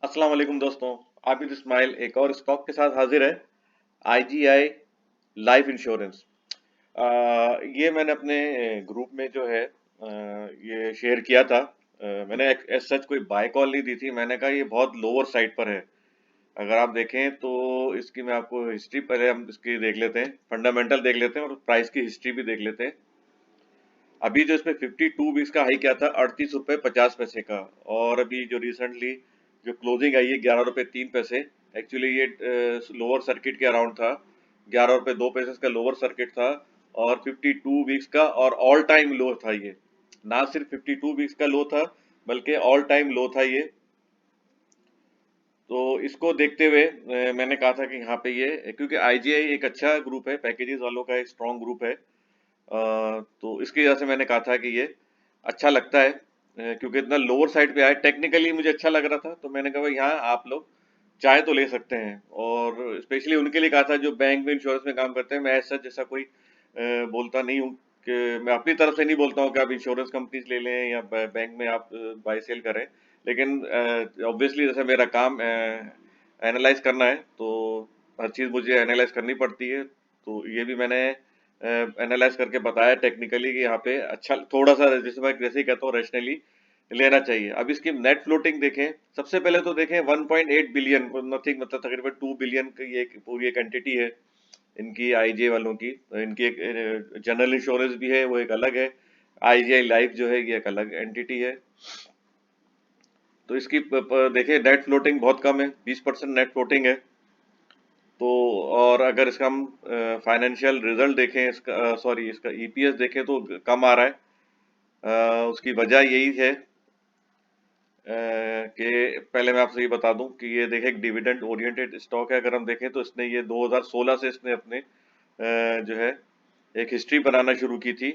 अस्सलाम वालेकुम दोस्तों। आबिद इस्माइल एक और स्टॉक के साथ हाजिर है। IGI life insurance. ये मैंने अपने ग्रुप में जो है ये शेयर किया था। मैंने एज सच कोई बाय कॉल नहीं दी थी। मैंने कहा ये बहुत लोअर साइड पर है। अगर आप देखें तो इसकी मैं आपको हिस्ट्री पहले हम इसकी देख लेते हैं, फंडामेंटल देख लेते हैं और प्राइस की हिस्ट्री भी देख लेते हैं। अभी जो इसमें 52 वीक्स का हाई क्या था, 38 रुपये 50 पैसे का। और अभी जो रिसेंटली जो क्लोजिंग आई है 11 रुपये 3 पैसे। एक्चुअली ये लोअर सर्किट के अराउंड था, 11 रुपये 2 पैसे का लोअर सर्किट था। और 52 वीक्स का और ऑल टाइम लो था ये। ना सिर्फ 52 वीक्स का लो था बल्कि ऑल टाइम लो था ये। तो इसको देखते हुए मैंने कहा था कि यहाँ पे ये, क्योंकि आईजीआई एक अच्छा ग्रुप है, पैकेजेस वालों का एक स्ट्रॉन्ग ग्रुप है। तो इसकी वजह से मैंने कहा था कि ये अच्छा लगता है, क्योंकि इतना लोअर साइड पे आया, टेक्निकली मुझे अच्छा लग रहा था। तो मैंने कहा भाई यहाँ आप लोग चाहे तो ले सकते हैं। और स्पेशली उनके लिए कहा था जो बैंक में इंश्योरेंस में काम करते हैं। मैं ऐसा जैसा कोई बोलता नहीं हूँ कि मैं अपनी तरफ से नहीं बोलता हूँ कि आप इंश्योरेंस कंपनीज ले लें या बैंक में आप बाय सेल करें। लेकिन ऑब्वियसली जैसे मेरा काम एनालाइज करना है, तो हर चीज़ मुझे एनालाइज करनी पड़ती है। तो ये भी मैंने एनालाइज करके बताया टेक्निकली कि यहाँ पे अच्छा थोड़ा सा, जैसे मैं जैसे ही कहता हूँ, रैशनली लेना चाहिए। अब इसकी नेट फ्लोटिंग देखें, सबसे पहले तो देखें 1.8 बिलियन, नथिंग, मतलब तकरीबन 2 बिलियन की ये पूरी एक एंटिटी है इनकी, आईजीआई वालों की। इनकी एक जनरल इंश्योरेंस भी है, वो एक अलग है। आईजीआई लाइफ जो है ये एक अलग एंटिटी है। तो इसकी देखिए नेट फ्लोटिंग बहुत कम है, 20% नेट फ्लोटिंग है। तो और अगर इसका हम फाइनेंशियल रिजल्ट देखें, इसका सॉरी इसका ईपीएस देखें तो कम आ रहा है। उसकी वजह यही है कि पहले मैं आपसे ये बता दूं कि ये देखें एक डिविडेंड ओरिएंटेड स्टॉक है। अगर हम देखें तो इसने ये 2016 से इसने अपने जो है एक हिस्ट्री बनाना शुरू की थी।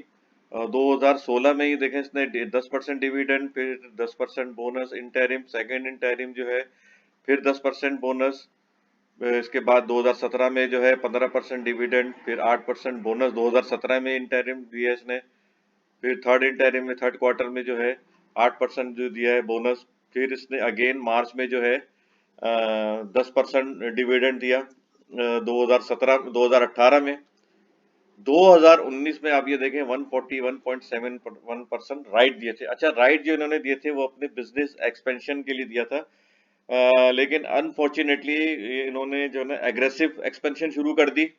2016 में ही देखें इसने 10% डिविडेंड, फिर 10% बोनस इंटरिम, सेकंड इंटरिम जो है, फिर 10% बोनस। इसके बाद 2017 में जो है 15% डिविडेंड, फिर 8% बोनस 2017 में इंटरिम दिया इसने। फिर थर्ड इंटरिम में, थर्ड क्वार्टर में जो है 8% जो दिया है बोनस। फिर इसने अगेन मार्च में जो है 10% डिविडेंड दिया 2018 में। 2019 में आप ये देखें 141.71% राइट दिए थे। अच्छा, राइट जो इन्होंने दिए थे वो अपने बिजनेस एक्सपेंशन के लिए दिया था। लेकिन अनफॉर्चुनेटली इन्होंने जो है ना एग्रेसिव एक्सपेंशन शुरू कर दी।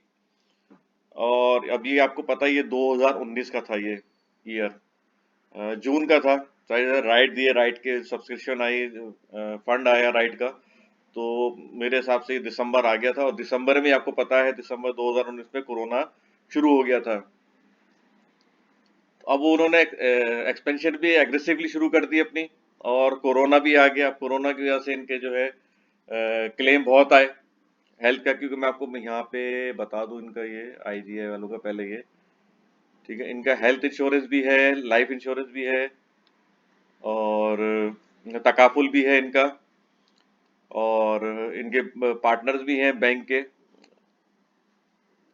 और अब ये आपको पता ही है 2019 का था ये ईयर, जून का था। राइट दिए, राइट के सब्सक्रिप्शन आई, फंड आया राइट का। तो मेरे हिसाब से ये दिसंबर आ गया था, और दिसंबर में आपको पता है दिसंबर 2019 में कोरोना शुरू हो गया था। अब उन्होंने एक्सपेंशन भी एग्रेसिवली शुरू कर दी अपनी, और कोरोना भी आ गया। कोरोना की वजह से इनके जो है क्लेम बहुत आए हेल्थ का, क्योंकि मैं आपको यहाँ पे बता दूं इनका ये आईजीआई वालों का पहले ये, ठीक है, इनका हेल्थ इंश्योरेंस भी है, लाइफ इंश्योरेंस भी है, और तकाफुल भी है इनका। और इनके पार्टनर्स भी हैं बैंक के।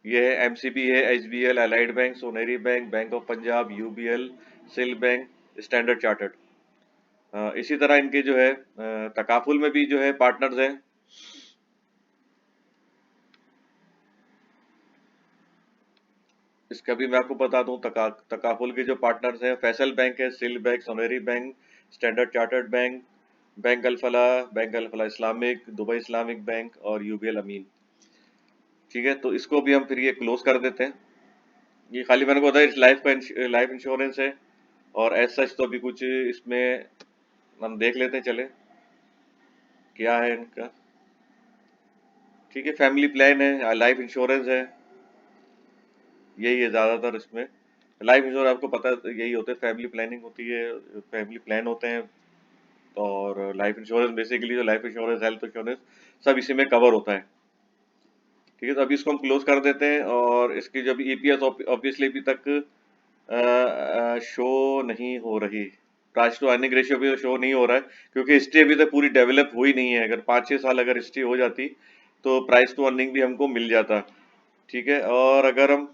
ये है एमसीबी है, HBL, allied bank, Soneri bank, bank of Punjab, UBL, सिल बैंक, स्टैंडर्ड चार्टर्ड। इसी तरह इनके जो है तकाफुल में भी जो है पार्टनर्स हैं। इसका भी मैं आपको बता दूं, तकाफुल के जो पार्टनर्स हैं, फैसल बैंक है, Silk bank, Soneri bank, Standard Chartered bank, bank Al Falah Islamic, Dubai Islamic bank और यूबीएल अमीन। ठीक है, तो इसको भी हम फिर ये क्लोज कर देते हैं। ये खाली मैंने को बताया इस लाइफ इंश्योरेंस है। और एज सच तो अभी कुछ इसमें हम देख लेते हैं, चले क्या है इनका। ठीक है, फैमिली प्लान है, लाइफ इंश्योरेंस है, यही है ज़्यादातर इसमें। लाइफ इंश्योरेंस आपको पता है यही होता है, फैमिली प्लानिंग होती है, फैमिली प्लान होते हैं। और लाइफ इंश्योरेंस बेसिकली, जो लाइफ इंश्योरेंस, हेल्थ इंश्योरेंस, सब इसी में कवर होता है। ठीक है, तो अभी इसको हम क्लोज कर देते हैं। और इसकी जब ईपीएस ऑब्वियसली अभी तक शो नहीं हो रही, प्राइस टू अर्निंग रेशियो भी शो नहीं हो रहा है, क्योंकि हिस्ट्री अभी तक पूरी डेवलप हुई नहीं है। अगर 5-6 साल अगर हिस्ट्री हो जाती तो प्राइस टू अर्निंग भी हमको मिल जाता। ठीक है, और अगर हम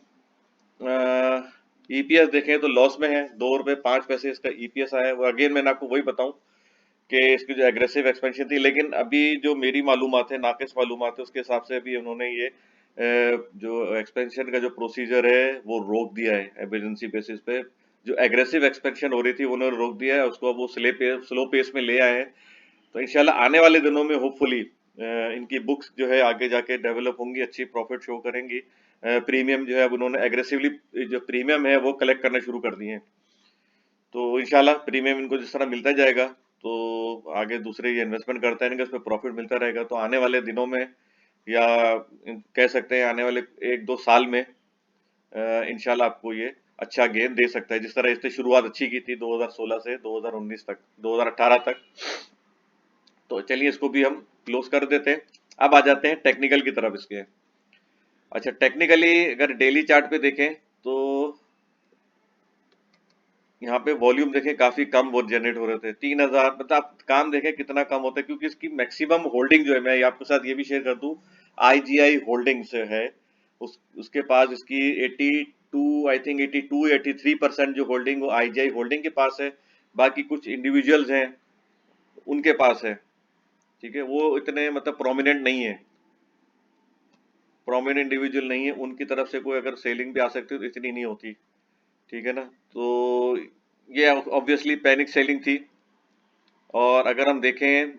ईपीएस देखें तो लॉस में है, 2 रुपये 5 पैसे इसका ईपीएस आया है। वो अगेन मैंने आपको वही बताऊं कि इसकी जो एग्रेसिव एक्सपेंशन थी, लेकिन अभी जो मेरी मालूमात है, नाकिस मालूमात है, उसके हिसाब से अभी उन्होंने ये जो एक्सपेंशन का जो प्रोसीजर है वो रोक दिया है इमरजेंसी बेसिस पे। जो एग्रेसिव एक्सपेंशन हो रही थी उन्होंने रोक दिया है, उसको अब वो स्लो पेस में ले आए हैं। तो इंशाल्लाह आने वाले दिनों में होपफुली इनकी बुक्स जो है आगे जाके डेवलप होंगी, अच्छी प्रॉफिट शो करेंगी। प्रीमियम जो है अब उन्होंने एग्रेसिवली जो प्रीमियम है वो कलेक्ट करना शुरू कर दिए हैं। तो इंशाल्लाह प्रीमियम इनको जिस तरह मिलता जाएगा तो आगे दूसरे ये इन्वेस्टमेंट करते रहेंगे, उसमें प्रॉफिट मिलता रहेगा। तो आने वाले दिनों में या कह सकते हैं आने वाले 1-2 साल में इंशाल्लाह आपको ये अच्छा गेन दे सकता है। जिस तरह इसने शुरुआत अच्छी की थी 2016 से 2019 तक, 2018 तक। तो चलिए इसको भी हम क्लोज कर देते हैं। अब आ जाते हैं टेक्निकल की तरफ इसके। अच्छा, टेक्निकली अगर डेली चार्ट पे देखें तो यहाँ पे वॉल्यूम देखें काफी कम वो जनरेट हो रहे थे 3000, मतलब आप काम देखें कितना कम होता है, क्योंकि इसकी मैक्सिमम होल्डिंग जो है, मैं आपके साथ ये भी शेयर कर दूं, आईजीआई होल्डिंग्स है, उसके पास इसकी 82 आई थिंक 82 83% जो होल्डिंग वो आईजीआई होल्डिंग के पास है। बाकी कुछ इंडिविजुअल्स हैं उनके पास है, ठीक है, वो इतने मतलब प्रोमिनेंट नहीं है, प्रोमिनेंट इंडिविजुअल नहीं है, उनकी तरफ से कोई अगर सेलिंग भी आ सकती है तो इतनी नहीं होती, ठीक है ना। तो ये ऑब्वियसली पैनिक सेलिंग थी। और अगर हम देखें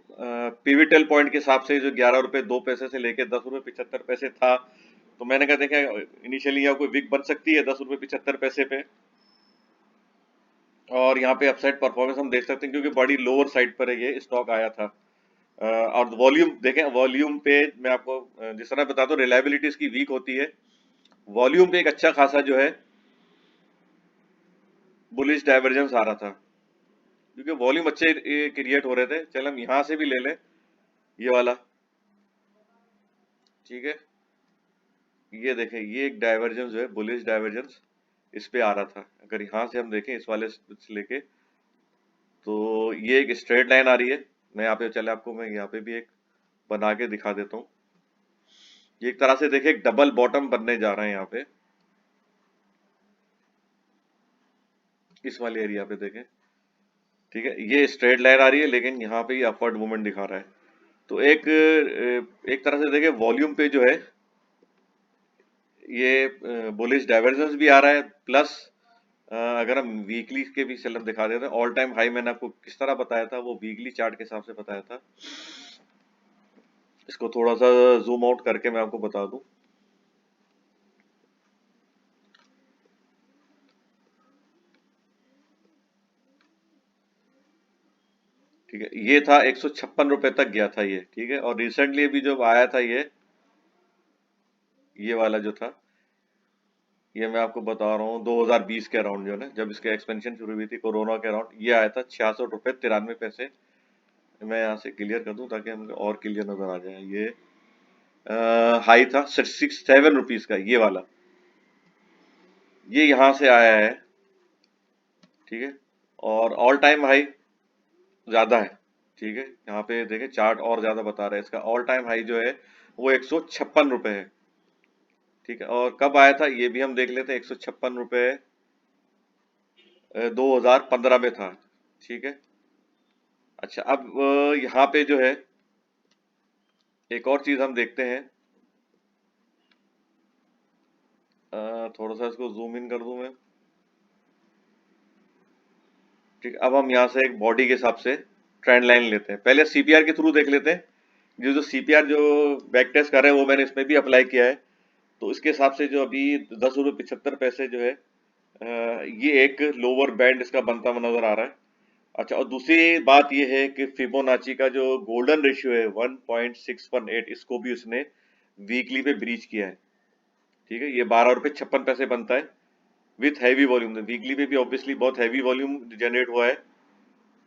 पिविटल पॉइंट के हिसाब से जो 11 रुपए 2 पैसे से लेके 10 रुपए 75 पैसे था, तो मैंने कहा देखा इनिशियली यहाँ कोई विक बन सकती है 10 रुपए 75 पैसे पे, और यहाँ पे अपसाइड परफॉर्मेंस हम देख सकते हैं क्योंकि बड़ी लोअर साइड पर ये स्टॉक आया था। और वॉल्यूम देखें, वॉल्यूम पे मैं आपको जिस तरह बताता हूँ रिलायबिलिटी इसकी वीक होती है, वॉल्यूम पे एक अच्छा खासा जो है बुलिश डाइवर्जेंस आ रहा था, क्योंकि वॉल्यूम अच्छे क्रिएट हो रहे थे। चल हम यहाँ से भी ले लें ये वाला, ठीक है, ये देखें ये एक डाइवर्जेंस जो है बुलिश डाइवर्जेंस इस पे आ रहा था। अगर यहाँ से हम देखें इस वाले से लेके, तो ये एक स्ट्रेट लाइन आ रही है। मैं यहाँ पे चले आपको मैं यहाँ पे भी एक बना के दिखा देता हूँ। ये एक तरह से देखें एक डबल बॉटम बनने जा रहा है यहाँ पे, इस वाले एरिया पे देखें, ठीक है, ये स्ट्रेट लाइन आ रही है लेकिन यहाँ पे ये अपवर्ड मूवमेंट दिखा रहा है। तो एक तरह से देखें वॉल्यूम पे जो है ये बुलिश डाइवर्जेंस भी आ रहा है, प्लस अगर हम वीकली के भी चलन दिखा देते हैं, ऑल टाइम हाई मैंने आपको किस तरह बताया था, वो वीकली चार्ट के हिसाब से बताया था। इसको थोड़ा सा जूम आउट करके मैं आपको बता दूं, ठीक है, ये था 156 रुपए तक गया था ये, ठीक है, और रिसेंटली अभी जब आया था ये वाला जो था, ये मैं आपको बता रहा हूँ 2020 के अराउंड जो है ना, जब इसके एक्सपेंशन शुरू हुई थी कोरोना के अराउंड, ये आया था 66 रुपए 93 पैसे। मैं यहाँ से क्लियर कर दूं ताकि हमको और क्लियर नजर आ जाए। ये हाई था 67 रुपीज का, ये वाला, ये यहाँ से आया है, ठीक है, और ऑल टाइम हाई ज्यादा है, ठीक है, यहाँ पे देखें चार्ट और ज्यादा बता रहा है, इसका ऑल टाइम हाई जो है वो 156 रुपए है, ठीक है, और कब आया था ये भी हम देख लेते हैं। 156 रुपए 2015 में था, ठीक है। अच्छा, अब यहाँ पे जो है एक और चीज हम देखते हैं, थोड़ा सा इसको जूम इन कर दूं मैं, ठीक, अब हम यहाँ से एक बॉडी के हिसाब से ट्रेंड लाइन लेते हैं। पहले सीपीआर के थ्रू देख लेते हैं, जो सीपीआर जो बैक टेस्ट कर रहे हैं वो मैंने इसमें भी अप्लाई किया है। तो इसके हिसाब से जो अभी 10 रुपये 75 पैसे जो है ये एक लोअर बैंड इसका बनता हुआ नजर आ रहा है। अच्छा, और दूसरी बात ये है कि फिबोनाची का जो गोल्डन रेशियो है 1.618, इसको भी उसने वीकली पे ब्रीच किया है, ठीक है, ये 12 रुपये 56 पैसे बनता है विथ हैवी वॉल्यूम। वीकली पे भी ऑब्वियसली बहुत हैवी वॉल्यूम जनरेट हुआ है,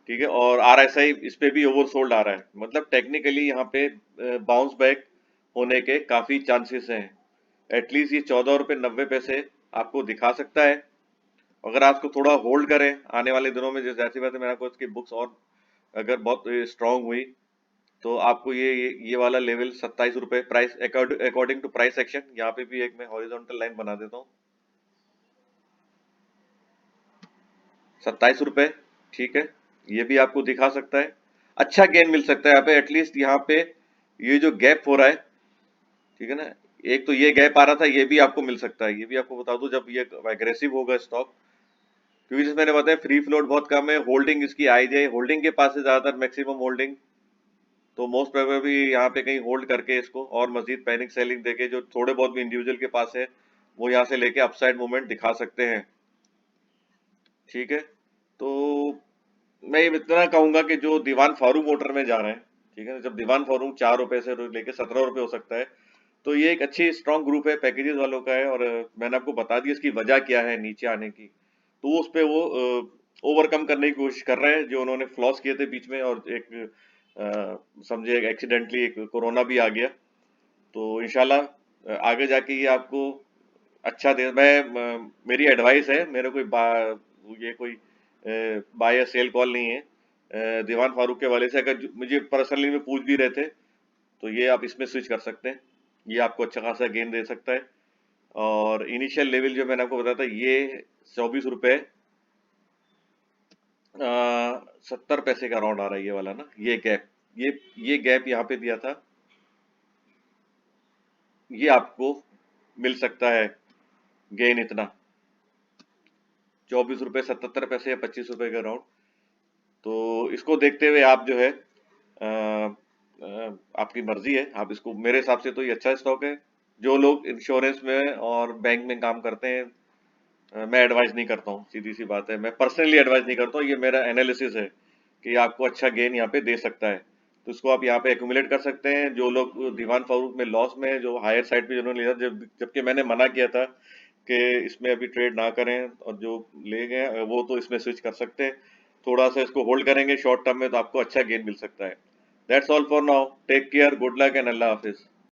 ठीक है, और आरएसआई इस पे भी ओवरसोल्ड आ रहा है, मतलब टेक्निकली यहाँ पे बाउंस बैक होने के काफी चांसेस हैं। एटलीस्ट ये 14 रुपये 90 पैसे आपको दिखा सकता है, अगर आप इसको थोड़ा होल्ड करें आने वाले दिनों में। जैसे ऐसी बात है, मैंने आपको इसकी बुक्स और अगर बहुत स्ट्रांग हुई तो आपको ये वाला लेवल 27 रुपये price according to price action, यहाँ पे भी एक मैं हॉरिजॉन्टल लाइन बना देता हूँ, 27 रुपये, ठीक है, ये भी आपको दिखा सकता है। अच्छा गेन मिल सकता है यहाँ पे, एटलीस्ट यहाँ पे ये जो गैप हो रहा है, ठीक है ना, एक तो ये गैप आ रहा था, ये भी आपको मिल सकता है। ये भी आपको बता दूं, जब ये एग्रेसिव होगा स्टॉक, क्योंकि जैसे मैंने बताया फ्री फ्लोट बहुत कम है, होल्डिंग इसकी आई जाए होल्डिंग के पास है ज्यादातर, मैक्सिमम होल्डिंग, तो मोस्ट प्रोबेबली यहाँ पे कहीं होल्ड करके इसको और मजीद पैनिक सेलिंग देके जो थोड़े बहुत भी इंडिविजुअल के पास है वो यहाँ से लेके अपसाइड मूवमेंट दिखा सकते हैं। ठीक है, तो मैं ये इतना कहूंगा कि जो दीवान फारूक मोटर में जा रहे हैं, ठीक है ना, जब दीवान फारूक 4 रुपए से लेके 17 रुपए हो सकता है, तो ये एक अच्छी स्ट्रॉन्ग ग्रुप है, पैकेजेस वालों का है, और मैंने आपको बता दिया इसकी वजह क्या है नीचे आने की। तो उस पे वो ओवरकम करने की कोशिश कर रहे हैं, जो उन्होंने फ्लॉस किए थे बीच में, और एक समझे एक्सीडेंटली एक कोरोना भी आ गया। तो इंशाल्लाह आगे जाके ये आपको अच्छा दे। मेरी एडवाइस है, मेरे कोई ये कोई बाय या सेल कॉल नहीं है। दीवान फारूक के वाले से अगर मुझे पर्सनली में पूछ भी रहे थे, तो ये आप इसमें स्विच कर सकते हैं, ये आपको अच्छा खासा गेन दे सकता है। और इनिशियल लेवल जो मैंने आपको बताया था, ये 24 रुपए 70 पैसे का राउंड आ रहा है, ये वाला ना, ये गैप, ये गैप यहाँ पे दिया था, ये आपको मिल सकता है गेन इतना, 24 रुपए 77 पैसे या 25 रुपए का राउंड। तो इसको देखते हुए आप जो है आपकी मर्जी है, आप इसको, मेरे हिसाब से तो ये अच्छा स्टॉक है। जो लोग इंश्योरेंस में और बैंक में काम करते हैं, मैं एडवाइस नहीं करता हूँ, सीधी सी बात है, मैं पर्सनली एडवाइस नहीं करता हूँ, ये मेरा एनालिसिस है कि आपको अच्छा गेन यहाँ पे दे सकता है। तो इसको आप यहाँ पे एक्यूमुलेट कर सकते हैं। जो लोग दीवान फारूक में लॉस में हैं, जो हायर साइड पे जिन्होंने लिया, जबकि मैंने मना किया था कि इसमें अभी ट्रेड ना करें, और जो ले गए वो तो इसमें स्विच कर सकते हैं। थोड़ा सा इसको होल्ड करेंगे शॉर्ट टर्म में, तो आपको अच्छा गेन मिल सकता है। That's all for now, take care, good luck and अल्लाह हाफिज।